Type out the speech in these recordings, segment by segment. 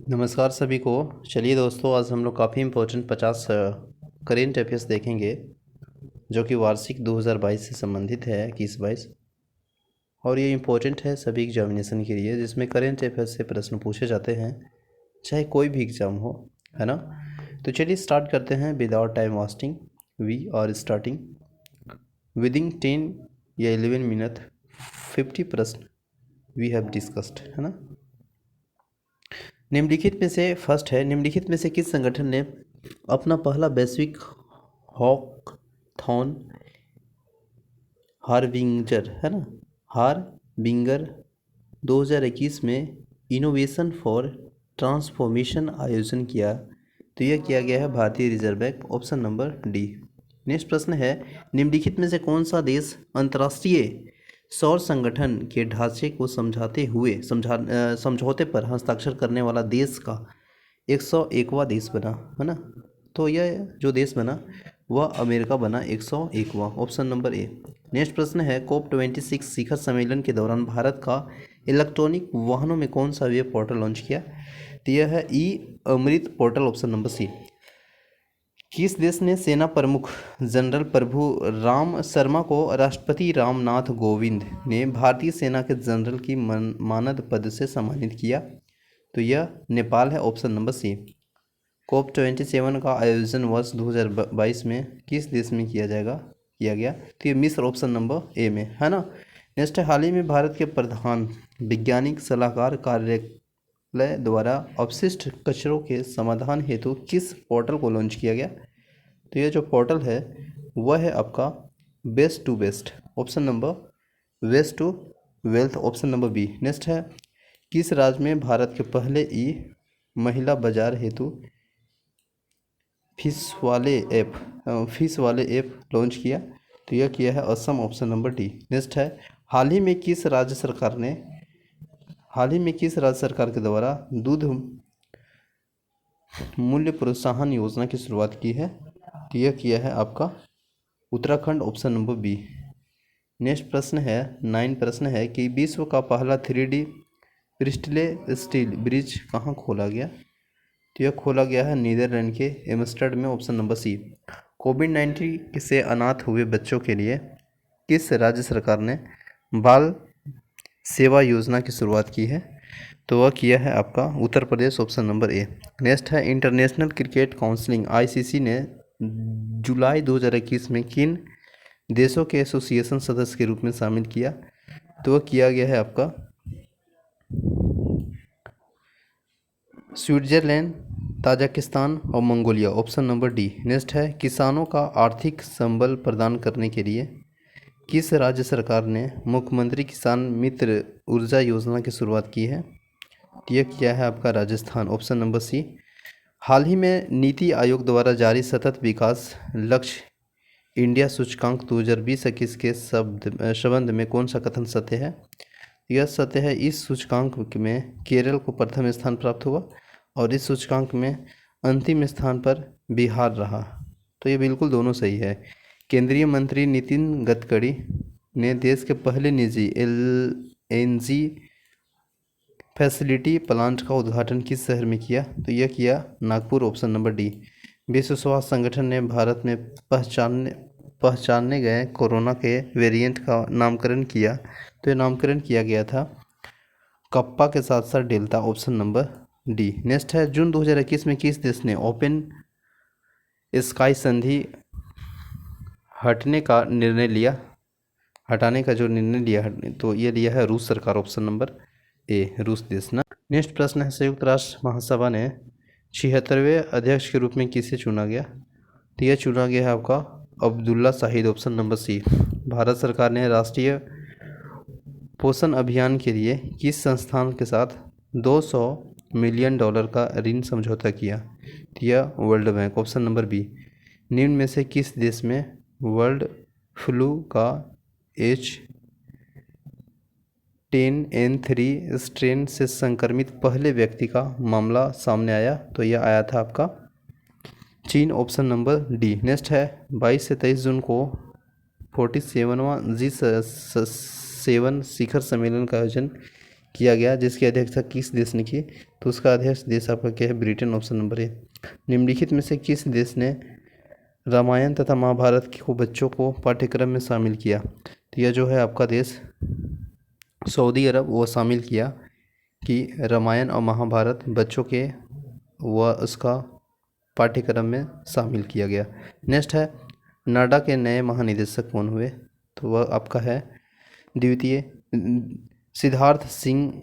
नमस्कार सभी को। चलिए दोस्तों, आज हम लोग काफ़ी इम्पोर्टेंट 50 करेंट अफेयर्स देखेंगे जो कि वार्षिक 2022 से संबंधित है, 21-22। और ये इम्पोर्टेंट है सभी एग्जामिनेशन के लिए, जिसमें करेंट अफेयर्स से प्रश्न पूछे जाते हैं, चाहे कोई भी एग्ज़ाम हो, है ना। तो चलिए स्टार्ट करते हैं without time wasting. We are starting within 10 या 11 मिनट 50 प्रश्न वी हैव डिस्कस्ड, है ना। निम्नलिखित में से फर्स्ट है, निम्नलिखित में से किस संगठन ने अपना पहला वैश्विक हॉकथॉन हार्बिंगर, है ना, हार्बिंगर 2021 में इनोवेशन फॉर ट्रांसफॉर्मेशन आयोजन किया? तो यह किया गया है भारतीय reserve bank, option number D. Next प्रश्न है, निम्नलिखित में से कौन सा देश अंतर्राष्ट्रीय सौर संगठन के ढांचे को समझौते पर हस्ताक्षर करने वाला देश का 101वां देश बना, है ना। तो यह जो देश बना वह अमेरिका बना, 101वां, ऑप्शन नंबर ए। नेक्स्ट प्रश्न है, COP26 शिखर सम्मेलन के दौरान भारत का इलेक्ट्रॉनिक वाहनों में कौन सा वेब पोर्टल लॉन्च किया? तो यह है ई अमृत पोर्टल, ऑप्शन नंबर सी। किस देश ने सेना प्रमुख जनरल प्रभु राम शर्मा को राष्ट्रपति रामनाथ कोविंद ने भारतीय सेना के जनरल की मानद पद से सम्मानित किया? तो यह नेपाल है, ऑप्शन नंबर सी। COP27 का आयोजन वर्ष 2022 में किस देश में किया गया? तो ये मिस्र, ऑप्शन नंबर ए में, है ना। नेक्स्ट है, हाल ही में भारत के प्रधान वैज्ञानिक सलाहकार कार्यालय द्वारा अपशिष्ट कचरों के समाधान हेतु किस पोर्टल को लॉन्च किया गया? तो ये जो पोर्टल है वह है आपका waste to best, option number waste to wealth, option number B. Next है, किस राज्य में भारत के पहले महिला बाजार हेतु फिश वाले ऐप लॉन्च किया? तो यह किया है Assam, option number D. Next है, हाल ही में किस राज्य सरकार के द्वारा दूध मूल्य प्रोत्साहन योजना की शुरुआत की है? तो यह किया है आपका Uttarakhand, option number B. Next प्रश्न है, 9 प्रश्न है कि विश्व का पहला 3D क्रिस्टल स्टील ब्रिज कहाँ खोला गया? तो यह खोला गया है नीदरलैंड के एम्स्टर्डम में, ऑप्शन नंबर सी। कोविड-19 से अनाथ हुए बच्चों के लिए किस राज्य सरकार ने बाल सेवा योजना की शुरुआत की है? तो वह किया है आपका Uttar Pradesh, option number A. Next है, इंटरनेशनल क्रिकेट काउंसिल ICC ने जुलाई 2021 में किन देशों के एसोसिएशन सदस्य के रूप में शामिल किया? तो वह किया गया है आपका स्विट्जरलैंड, ताजिकिस्तान और Mongolia, option number D. Next है, किसानों का आर्थिक संबल प्रदान करने के लिए किस राज्य सरकार ने मुख्यमंत्री किसान मित्र ऊर्जा योजना की शुरुआत की है? यह किया है आपका राजस्थान, ऑप्शन नंबर सी। हाल ही में नीति आयोग द्वारा जारी सतत विकास लक्ष्य इंडिया सूचकांक 2020-21 के संबंध में कौन सा कथन सत्य है? यह सत्य है, इस सूचकांक में केरल को प्रथम स्थान प्राप्त हुआ और इस सूचकांक में अंतिम स्थान पर बिहार रहा। तो ये बिल्कुल दोनों सही है। केंद्रीय मंत्री नितिन गडकरी ने देश के पहले निजी LNG फैसिलिटी प्लांट का उद्घाटन किस शहर में किया? तो यह किया नागपुर, ऑप्शन नंबर डी। विश्व स्वास्थ्य संगठन ने भारत में पहचाने गए कोरोना के वेरिएंट का नामकरण किया? तो यह नामकरण किया गया था कप्पा के साथ साथ delta, option number D. Next है, जून 2021 में किस देश ने ओपन स्काई संधि हटाने का जो निर्णय लिया, तो ये लिया है रूस सरकार, ऑप्शन नंबर ए, रूस देश ना। नेक्स्ट प्रश्न है, संयुक्त राष्ट्र महासभा ने 76वें अध्यक्ष के रूप में किसे चुना गया? तो यह चुना गया है आपका Abdullah Shahid, option number C. Bharat सरकार ने राष्ट्रीय पोषण अभियान के लिए किस संस्थान के साथ $200 मिलियन का ऋण समझौता किया? तो यह World Bank, option number B. निम्न में से किस देश में वर्ल्ड फ्लू का H10N3 स्ट्रेन से संक्रमित पहले व्यक्ति का मामला सामने आया? तो यह आया था आपका चीन, ऑप्शन नंबर डी। नेक्स्ट है, 22 से 23 जून को 47वां G7 शिखर सम्मेलन का आयोजन किया गया, जिसकी अध्यक्षता किस देश ने की? तो उसका अध्यक्ष देश आपका क्या है? ब्रिटेन, ऑप्शन नंबर ए। निम्नलिखित में से किस देश ने रामायण तथा महाभारत को बच्चों को पाठ्यक्रम में शामिल किया? तो यह जो है आपका देश सऊदी अरब, वो शामिल किया कि रामायण और महाभारत बच्चों के व उसका पाठ्यक्रम में शामिल किया गया। नेक्स्ट है, नाडा के नए महानिदेशक कौन हुए? तो वह आपका है द्वितीय Siddharth Singh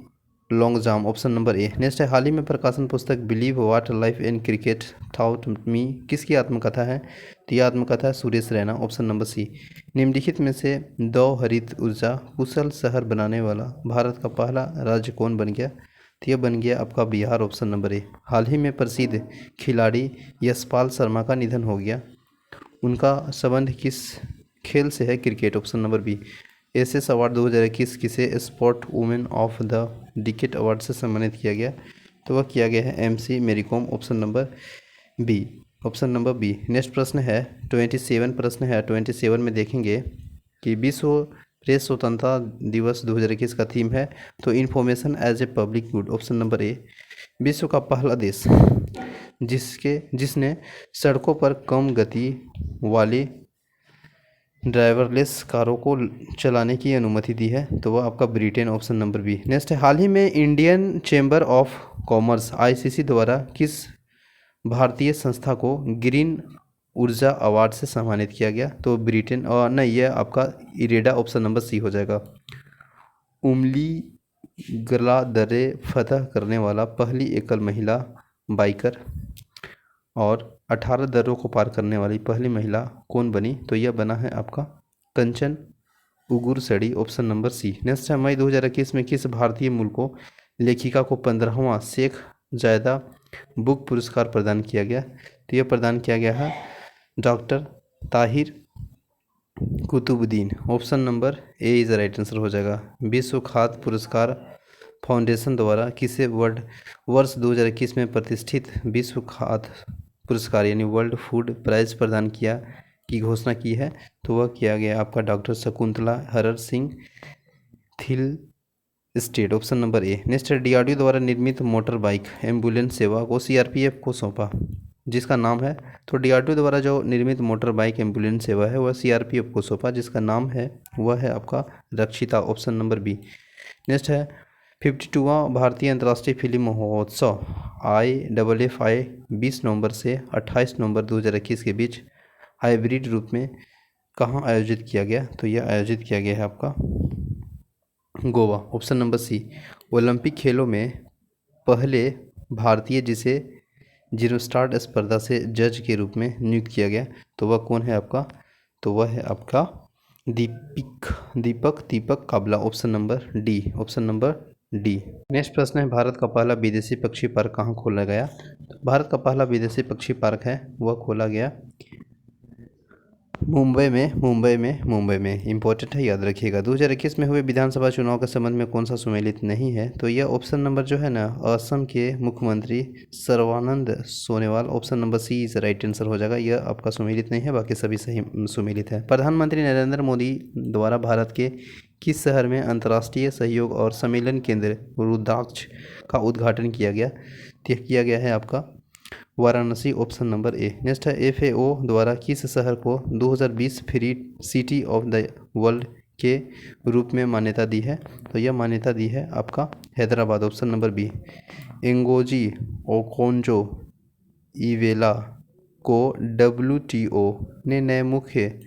Longjam, option number A. Next है, हाल ही में प्रकाशन पुस्तक believe what life in cricket thought me किसकी आत्मकथा है? तो यह आत्मकथा है Suresh Raina, option number C. निम्नलिखित में से दो हरित ऊर्जा कुशल शहर बनाने वाला भारत का पहला राज्य कौन बन गया? तो यह बन गया आपका बिहार, ऑप्शन नंबर ए। हाल ही में प्रसिद्ध खिलाड़ी यशपाल शर्मा का निधन हो गया, उनका संबंध किस खेल से है? Cricket, option number B. SS award 2021 किसे sport women of the decade award से सम्मानित किया गया? तो वह किया गया है MC Mary Kom, option number B, option number B. Next प्रश्न है 27 प्रश्न है। 27 में देखेंगे कि विश्व प्रेस स्वतंत्रता दिवस 2021 का थीम है तो information as a public good, option number A. विश्व का पहला देश जिसने सड़कों पर कम गति वाली ड्राइवरलेस कारों को चलाने की अनुमति दी है तो वह आपका Britain, option number B. Next है, हाल ही में Indian Chamber of Commerce ICC द्वारा किस भारतीय संस्था को ग्रीन ऊर्जा अवार्ड से सम्मानित किया गया? तो ब्रिटेन, और नहीं, यह आपका इरेडा, ऑप्शन नंबर सी हो जाएगा। उमली गला दर्रे फतह करने वाला पहली एकल महिला बाइकर और 18 दर्रों को पार करने वाली पहली महिला कौन बनी? तो यह बना है आपका कंचन उगुरसड़ी, ऑप्शन नंबर सी। नेक्स्ट है, मई 2021 में किस भारतीय मूल को लेखिका को 15वां शेख जायदा बुक पुरस्कार प्रदान किया गया? तो यह प्रदान किया गया है doctor Tahir Qutbuddin, option number A is right answer हो जाएगा। विश्व खाद्य पुरस्कार फाउंडेशन द्वारा किसे वर्ष 2021 में प्रतिष्ठित विश्व खाद्य पुरस्कार यानी वर्ल्ड फूड प्राइज प्रदान किया की घोषणा की है? तो वह किया गया आपका doctor Shakuntala horror Singh Thiel state, option number A. Next है, डीआरडीओ द्वारा निर्मित मोटर बाइक एम्बुलेंस सेवा को सीआरपीएफ को सौंपा जिसका नाम है? तो डीआरडीओ द्वारा जो निर्मित मोटर बाइक एम्बुलेंस सेवा है वह सीआरपीएफ को सौंपा जिसका नाम है वह है आपका रक्षिता, ऑप्शन नंबर बी। नेक्स्ट है, 52वां भारतीय अंतर्राष्ट्रीय फिल्म महोत्सव IFFI 20 नवंबर से 28 नवंबर 2021 के बीच हाइब्रिड रूप में कहाँ आयोजित किया गया? तो यह आयोजित किया गया है आपका Goa, option number C. Olympic खेलों में पहले भारतीय जिसे जीरोस्टार स्पर्धा से जज के रूप में नियुक्त किया गया तो वह कौन है आपका? तो वह है आपका Deepak Kabla, option number D, option number D. Next प्रश्न है, भारत का पहला विदेशी पक्षी पार्क कहाँ खोला गया? तो भारत का पहला विदेशी पक्षी पार्क है वह खोला गया मुंबई में इंपॉर्टेंट है, याद रखिएगा। 2021 में हुए विधानसभा चुनाव के संबंध में कौन सा सुमेलित नहीं है? तो यह ऑप्शन नंबर जो है ना असम के मुख्यमंत्री Sarbananda Sonowal, option number C is right answer हो जाएगा। यह आपका सुमेलित नहीं है, बाकी सभी सही सुमेलित है। प्रधानमंत्री नरेंद्र मोदी द्वारा भारत के किस शहर में अंतर्राष्ट्रीय सहयोग और सम्मेलन केंद्र रुद्राक्ष का उद्घाटन किया गया? यह किया गया है आपका Varanasi, option number A. Next है, FAO द्वारा किस शहर को 2020 free city of the world के रूप में मान्यता दी है? तो यह मान्यता दी है आपका Hyderabad, option number B. Ngozi Okonjo Iweala को WTO ने नए मुख्य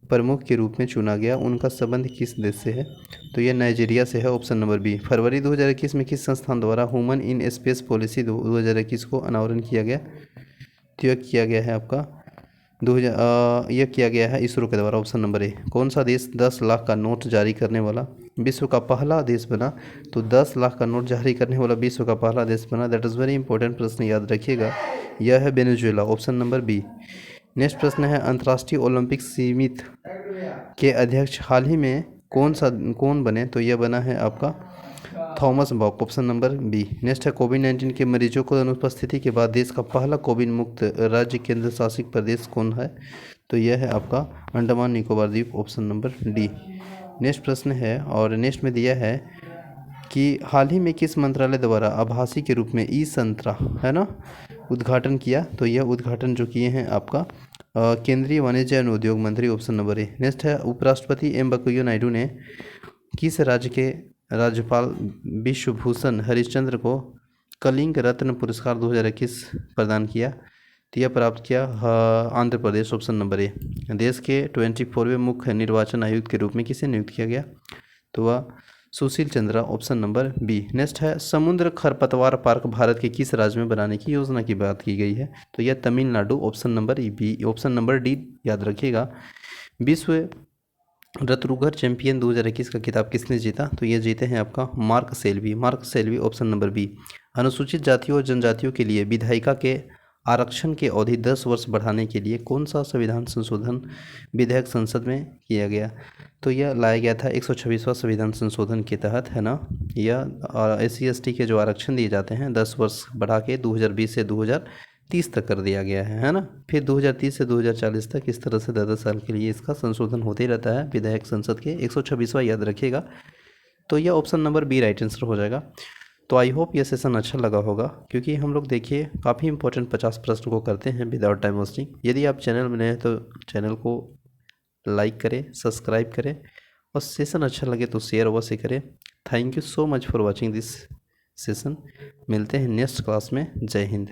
प्रमुख के रूप में चुना गया, उनका संबंध किस देश से है? तो यह नाइजीरिया से है, ऑप्शन नंबर बी। फरवरी 2021 में किस संस्थान द्वारा ह्यूमन इन स्पेस पॉलिसी 2021 को अनावरण किया गया? तो यह किया गया है आपका यह किया गया है इसरो के द्वारा, ऑप्शन नंबर ए। कौन सा देश 10 लाख का नोट जारी करने वाला विश्व का पहला देश बना? तो 10 लाख का नोट जारी करने वाला विश्व का पहला देश बना, दैट इज़ वेरी इंपॉर्टेंट प्रश्न, याद रखिएगा। यह है Venezuela, option number B. Next प्रश्न है, अंतर्राष्ट्रीय ओलंपिक समिति के अध्यक्ष हाल ही में कौन बने? तो यह बना है आपका Thomas Bach, option number B. Next है, कोविड-19 के मरीजों को अनुपस्थिति के बाद देश का पहला कोविड मुक्त राज्य केंद्र शासित प्रदेश कौन है? तो यह है आपका अंडमान निकोबार द्वीप, ऑप्शन नंबर डी। नेक्स्ट प्रश्न है और नेक्स्ट में दिया है कि हाल ही में किस मंत्रालय द्वारा आभासी के रूप में ई संतरा है ना उद्घाटन किया। तो यह उद्घाटन जो किए हैं आपका केंद्रीय वाणिज्य एवं उद्योग मंत्री, ऑप्शन नंबर ए। नेक्स्ट है उपराष्ट्रपति एम वेंकैया नायडू ने किस राज्य के राज्यपाल विश्वभूषण हरिश्चंद्र को कलिंग रत्न पुरस्कार 2021 प्रदान किया। तो यह प्राप्त किया आंध्र प्रदेश, ऑप्शन नंबर ए। देश के 24वें मुख्य निर्वाचन आयुक्त के रूप में किसे नियुक्त किया गया। तो वह Sushil Chandra, option number B. Next है समुद्र खरपतवार पार्क भारत के किस राज्य में बनाने की योजना की बात की गई है। तो यह Tamil Nadu, option number B. Option number D याद रखिएगा। विश्व रत्रुघर चैंपियन 2021 का खिताब किसने जीता। तो ये जीते हैं आपका Mark Selby. Mark Selby, option number B. अनुसूचित जातियों और जनजातियों के लिए विधायिका के आरक्षण की अवधि 10 वर्ष बढ़ाने के लिए कौन सा संविधान संशोधन विधेयक संसद में किया गया। तो यह लाया गया था 126वां संविधान संशोधन के तहत, है ना। यह SC/ST के जो आरक्षण दिए जाते हैं 10 वर्ष बढ़ा के 2020 से 2030 तक कर दिया गया है ना। फिर 2030 से 2040 तक इस तरह से 10 साल के लिए इसका संशोधन होते ही रहता है विधायक संसद के। 126वां याद रखिएगा। तो यह option number B right answer हो जाएगा। तो आई होप ये सेशन अच्छा लगा होगा, क्योंकि हम लोग देखिए काफ़ी इंपॉर्टेंट 50 प्रश्न को करते हैं विदाउट टाइम वेस्टिंग। यदि आप चैनल में नए हैं तो चैनल को लाइक करें, सब्सक्राइब करें और सेशन अच्छा लगे तो शेयर अवश्य करें। Thank you so much for watching this session. मिलते हैं नेक्स्ट क्लास में। जय हिंद।